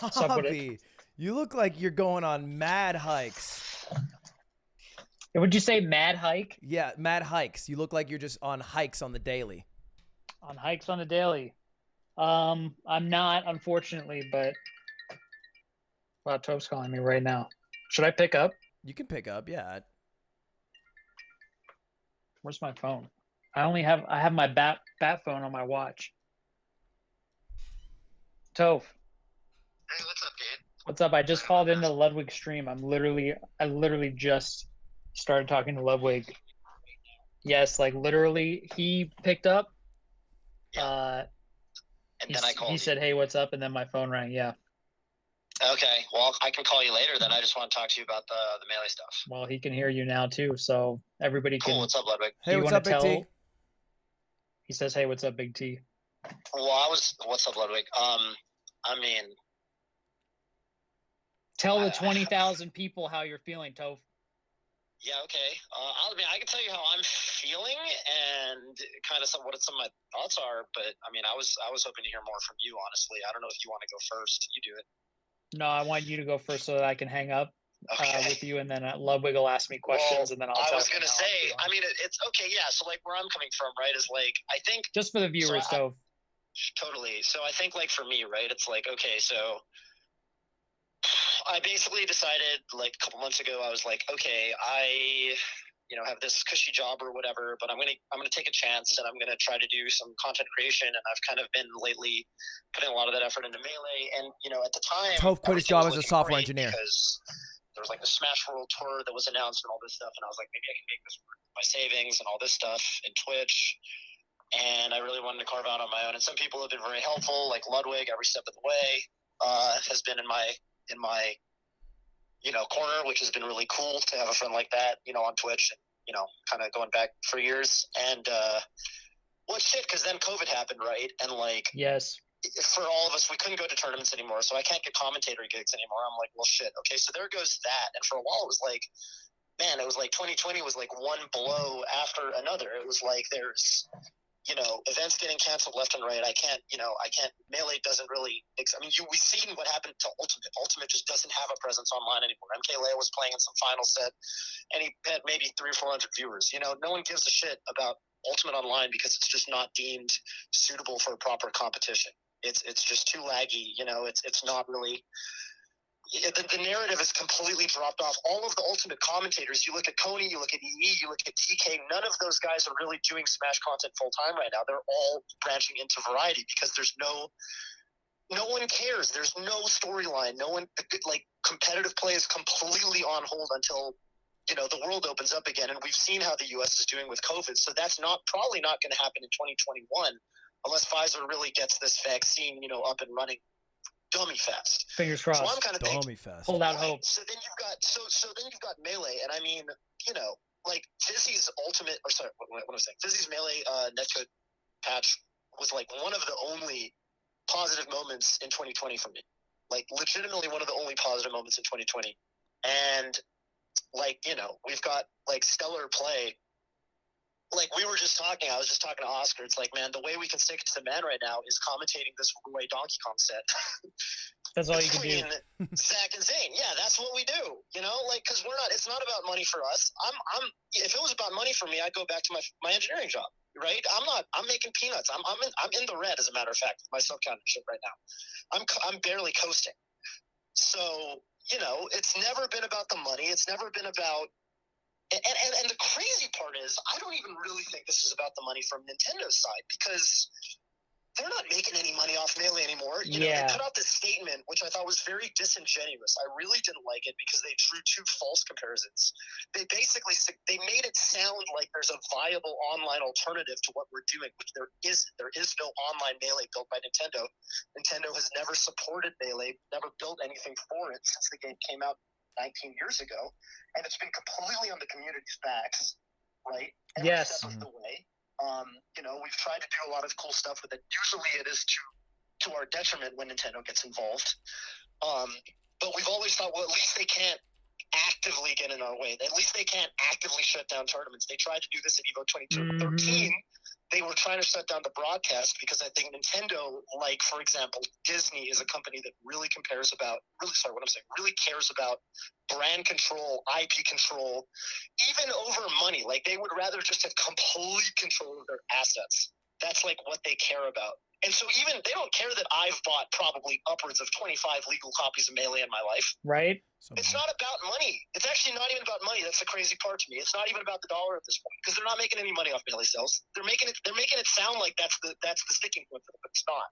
What's up with it? Bobby, you look like you're going on mad hikes. Would you say mad hike Yeah, mad hikes. You look like you're just on hikes on the daily. on hikes on the daily? I'm not, unfortunately, but wow, Tope's calling me right now. Should I pick up? You can pick up, yeah. Where's my phone? I have my bat phone on my watch. Toph, Hey, what's up, dude? what's up? I just called into Ludwig's stream. I literally just started talking to Ludwig. Yes, like literally, he picked up. Yeah. Uh, And then I called he you. said, "Hey, what's up?" And then my phone rang. Yeah. Okay, well, I can call you later. Then I just want to talk to you about the melee stuff. Well, he can hear you now too, so everybody Cool. can. What's up, Ludwig? Do Hey, you what's want up, to Big tell? T? He says, "Hey, what's up, Big T?" Well, what's up, Ludwig? I mean, Tell the I- 20,000 people how you're feeling, Toph. yeah, okay. I can tell you how I'm feeling and kind of what some of my thoughts are. But I mean, I was hoping to hear more from you, honestly. I don't know if you want to go first. You do it. No, I want you to go first so that I can hang up Okay. with you, and then Ludwig will ask me questions, Well, and then I'll I tell was him gonna how I'm say. feeling. I mean, it's okay. Yeah. So like, where I'm coming from, right, is like I think Just for the viewers, So Toph. totally. So I think like for me, right, it's like okay, so I basically decided like a couple months ago, I was like, okay, I have this cushy job or whatever, but I'm gonna take a chance and I'm gonna try to do some content creation, and I've kind of been lately putting a lot of that effort into melee. And at the time, Toph quit his everything job was as a looking software great engineer. because there was like the Smash World Tour that was announced and all this stuff, and I was like, maybe I can make this work with my savings and all this stuff in Twitch. And I really wanted to carve out on my own. And some people have been very helpful, like Ludwig, every step of the way, has been in my corner, which has been really cool to have a friend like that, on Twitch, and kind of going back for years. And well, shit, because then COVID happened, right? And like Yes. for all of us, we couldn't go to tournaments anymore, so I can't get commentator gigs anymore. I'm like, well, shit. Okay, so there goes that. And for a while, it was like, man, it was like 2020 was like one blow after another. It was like there's events getting canceled left and right. I can't. Melee doesn't really. I mean, we've seen what happened to Ultimate. Ultimate just doesn't have a presence online anymore. MKLeo was playing in some final set, and he had maybe 300 or 400 viewers. No one gives a shit about Ultimate Online because it's just not deemed suitable for proper competition. It's just too laggy. It's not really. The narrative is completely dropped off. All of the Ultimate commentators, you look at Coney, you look at EE, you look at TK, none of those guys are really doing Smash content full time right now. They're all branching into variety because there's no one cares. There's no storyline. No one, like, competitive play is completely on hold until the world opens up again. And we've seen how the US is doing with COVID. So that's probably not going to happen in 2021 unless Pfizer really gets this vaccine, up and running dummy fast. Fingers So I'm crossed. kind of thinking, Dummy fast. Hold out right. hope. So then you've got melee, and I mean, like Fizzy's ultimate, or sorry, what am I saying? Fizzy's melee netcode patch was like one of the only positive moments in 2020 for me. Like legitimately one of the only positive moments in 2020. And like, we've got like stellar play. Like we were just talking, I was just talking to Oscar. It's like, man, the way we can stick it to the man right now is commentating this Roy Donkey Kong set. That's all you can do. Zach and Zane, yeah, that's what we do. Because it's not about money for us. If it was about money for me, I'd go back to my engineering job, right? I'm making peanuts. I'm in the red, as a matter of fact, with my sub count shit right now. I'm barely coasting. So it's never been about the money. It's never been about. And the crazy part is, I don't even really think this is about the money from Nintendo's side, because they're not making any money off Melee anymore. They put out this statement, which I thought was very disingenuous. I really didn't like it because they drew two false comparisons. They made it sound like there's a viable online alternative to what we're doing, which there isn't. There is no online Melee built by Nintendo. Nintendo has never supported Melee, never built anything for it since the game came out 19 years ago, and it's been completely on the community's backs, right? Every Yes. step of the way. We've tried to do a lot of cool stuff with it. Usually it is to our detriment when Nintendo gets involved. But we've always thought, well, at least they can't actively get in our way. At least they can't actively shut down tournaments. They tried to do this at EVO 2013, they were trying to shut down the broadcast because I think Nintendo, like for example, Disney is a company that really cares about brand control, IP control, even over money. Like they would rather just have complete control of their assets. That's like what they care about. And so even they don't care that I've bought probably upwards of 25 legal copies of Melee in my life. Right. It's not about money. It's actually not even about money. That's the crazy part to me. It's not even about the dollar at this point because they're not making any money off Melee sales. They're making it sound like that's the sticking point for them, but it's not.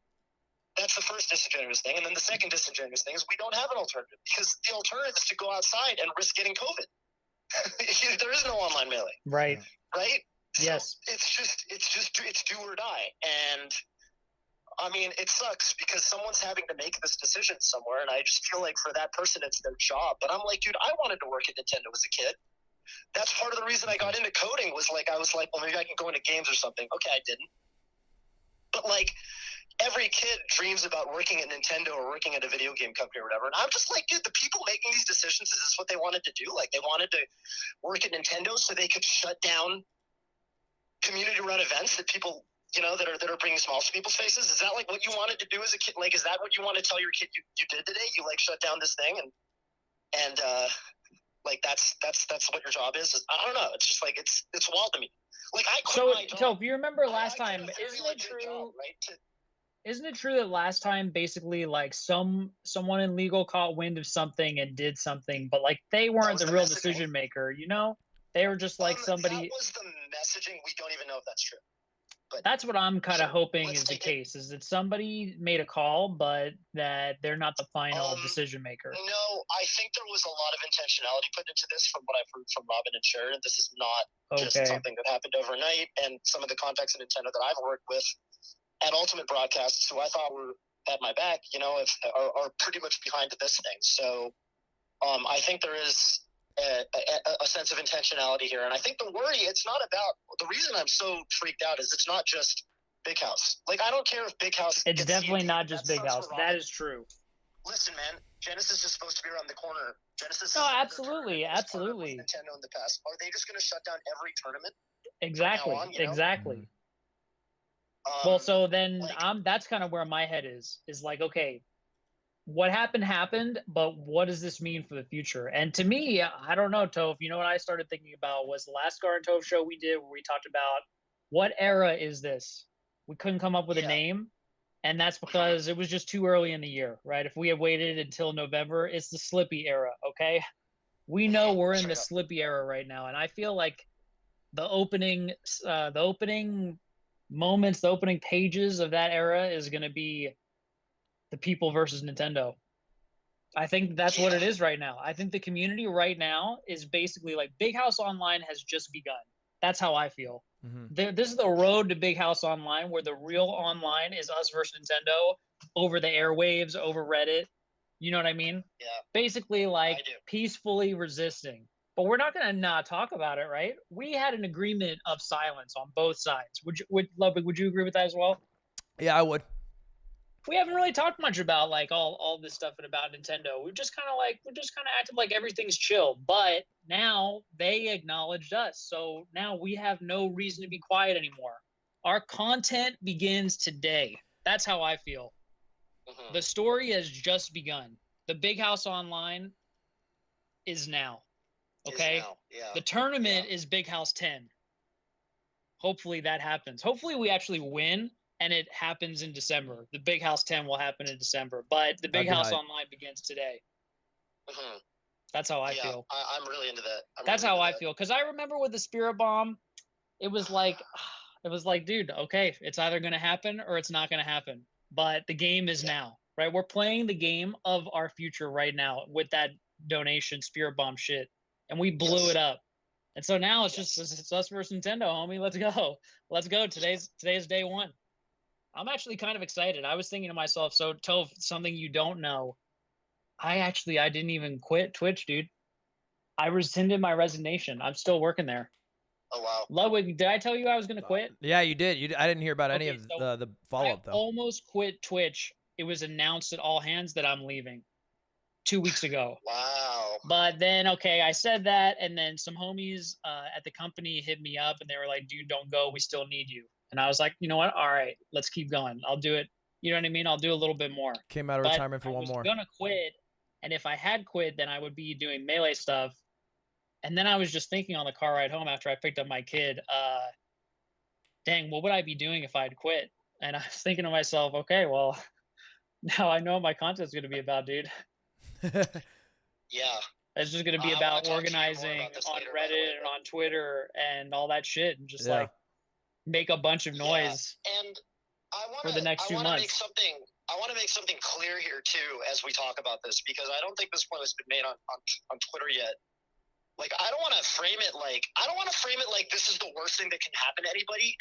That's the first disingenuous thing. And then the second disingenuous thing is we don't have an alternative because the alternative is to go outside and risk getting COVID. There is no online Melee. Right. Right? Yes. So it's do or die. And I mean, it sucks because someone's having to make this decision somewhere, and I just feel like for that person, it's their job. But I'm like, dude, I wanted to work at Nintendo as a kid. That's part of the reason I got into coding was like, I was like, well, maybe I can go into games or something. Okay, I didn't. But like, every kid dreams about working at Nintendo or working at a video game company or whatever. And I'm just like, dude, the people making these decisions, is this what they wanted to do? Like, they wanted to work at Nintendo so they could shut down community-run events that people, you know, that are bringing smiles to people's faces. Is that like what you wanted to do as a kid? Like, is that what you want to tell your kid you did today? You like shut down this thing and like that's what your job is? I don't know. It's just like it's wild to me. Like I quit my job. So if you remember last I time, quit a isn't really it good true? job, right? Isn't it true that last time basically like someone in legal caught wind of something and did something, but like they weren't the real decision maker, you know? They were just like somebody. That was the messaging. We don't even know if that's true. But that's what I'm kind of hoping is the case, is that somebody made a call, but that they're not the final decision maker. No, I think there was a lot of intentionality put into this from what I've heard from Robin and Sharon. This is not just something that happened overnight. And some of the contacts at Nintendo that I've worked with at Ultimate Broadcasts, who I thought were at my back, you know, are pretty much behind this thing. So I think there is a sense of intentionality here. And I think the worry, it's not about, the reason I'm so freaked out is it's not just Big House. Like, I don't care if Big House... It's definitely not just Big House. That is true. Listen, man, Genesis is supposed to be around the corner. Genesis No, absolutely. Nintendo in the past. Are they just going to shut down every tournament? Exactly. On, you know? Exactly. Well, so then that's kind of where my head is like, okay, what happened, but what does this mean for the future? And to me, I don't know, Toph, you know what I started thinking about was the last Gar and Toph show we did where we talked about what era is this? We couldn't come up with a name, and that's because it was just too early in the year, right? If we had waited until November, it's the Slippy era, okay? We know we're in the Slippy era right now, and I feel like the opening moments, the opening pages of that era is going to be the people versus Nintendo. I think that's what it is right now. I think the community right now is basically like Big House Online has just begun. That's how I feel. This is the road to Big House Online, where the real online is us versus Nintendo over the airwaves, over Reddit. You know what I mean? Yeah. Basically, like peacefully resisting. But we're not going to not talk about it, right? We had an agreement of silence on both sides. Ludwig, would you agree with that as well? Yeah, I would. We haven't really talked much about like all this stuff about Nintendo. We're just kind of acted like everything's chill. But now they acknowledged us, so now we have no reason to be quiet anymore. Our content begins today. That's how I feel. The story has just begun. The Big House Online is now. Okay. The tournament is Big House 10. Hopefully that happens. Hopefully we actually win. And it happens in December. The Big House 10 will happen in December, but the Big House Online begins today. That's how I feel. I'm really into that. That's how I feel. Because I remember with the Spirit Bomb, it was like, dude, okay, it's either going to happen or it's not going to happen. But the game is now, right? We're playing the game of our future right now with that donation Spirit Bomb shit. And we blew it up. And so now it's just it's us versus Nintendo, homie. Let's go. Let's go. Today's day one. I'm actually kind of excited. I was thinking to myself, so Toph, something you don't know, I didn't even quit Twitch, dude. I rescinded my resignation. I'm still working there. Oh, wow. Ludwig, did I tell you I was going to quit? Yeah, you did. I didn't hear about any of the follow-up, though. I almost quit Twitch. It was announced at all hands that I'm leaving 2 weeks ago. Wow. But then, okay, I said that, and then some homies at the company hit me up, and they were like, dude, don't go. We still need you. And I was like, you know what? All right, let's keep going. I'll do it. You know what I mean? I'll do a little bit more. Came out of retirement for one more. I was gonna quit, and if I had quit, then I would be doing Melee stuff. And then I was just thinking on the car ride home after I picked up my kid, dang, what would I be doing if I'd quit? And I was thinking to myself, okay, well, now I know what my content's gonna be about, dude. Yeah. It's just gonna be about organizing on Reddit and on Twitter and all that shit, and just like make a bunch of noise. Yeah. And for the next 2 months. I want to make something clear here too as we talk about this, because I don't think this point has been made on Twitter yet. Like, I don't want to frame it like this is the worst thing that can happen to anybody,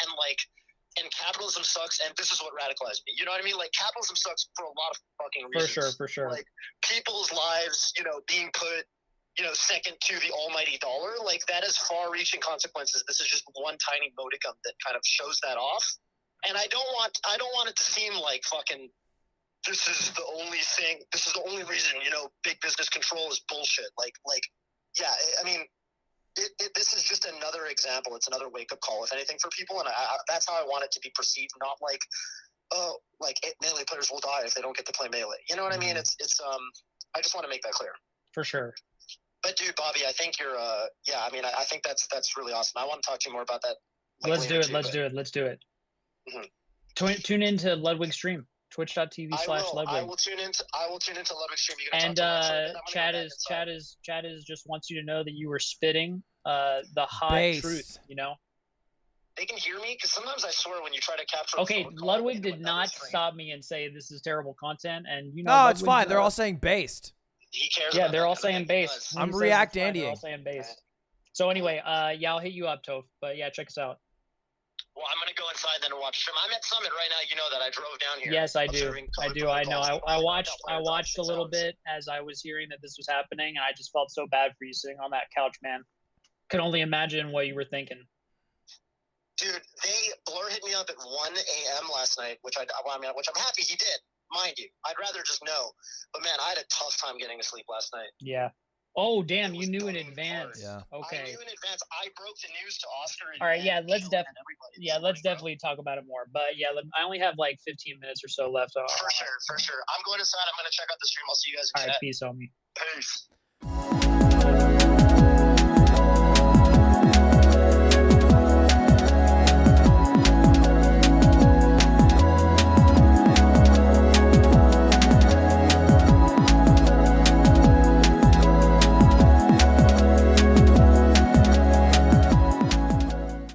and capitalism sucks, and this is what radicalized me. You know what I mean? Like, capitalism sucks for a lot of fucking reasons. For sure. Like, people's lives, being put, second to the almighty dollar, like, that has far-reaching consequences. This is just one tiny modicum that kind of shows that off. And I don't want it to seem like fucking this is the only reason, big business control is bullshit. Yeah, I mean, this is just another example. It's another wake-up call, if anything, for people. And that's how I want it to be perceived, not like, oh, like Melee players will die if they don't get to play Melee. You know what I mean? It's I just want to make that clear. For sure. But dude, Bobby, I think you're, I mean, I think that's really awesome. I want to talk to you more about that. Let's do it. Let's do it. Mm-hmm. Tune into Ludwig's stream. Twitch.tv/Ludwig. I will tune into Ludwig's stream. And Chad is just wants you to know that you were spitting the hot truth. They can hear me because sometimes I swear when you try to capture. Okay, Ludwig did not stop me and say this is terrible content, and no, it's fine. They're all saying based. He cares. Yeah, they're all saying based. I'm React Andying. They're all saying based. So anyway, I'll hit you up, Toph. But yeah, check us out. Well, I'm gonna go inside then and watch stream. I'm at Summit right now. You know that I drove down here. Yes, I do. I know. I watched a little bit as I was hearing that this was happening, and I just felt so bad for you sitting on that couch, man. Could only imagine what you were thinking. Dude, Blur hit me up at 1 a.m. last night, which I'm happy he did. Mind you, I'd rather just know. But man, I had a tough time getting to sleep last night. Yeah. Oh damn! You knew in advance. Yeah. Okay. I knew in advance. I broke the news to Oscar. All right. Yeah. Let's definitely talk about it more. But yeah, I only have like 15 minutes or so left. For sure. I'm going inside. I'm going to check out the stream. I'll see you guys in All right. Peace, homie. Peace.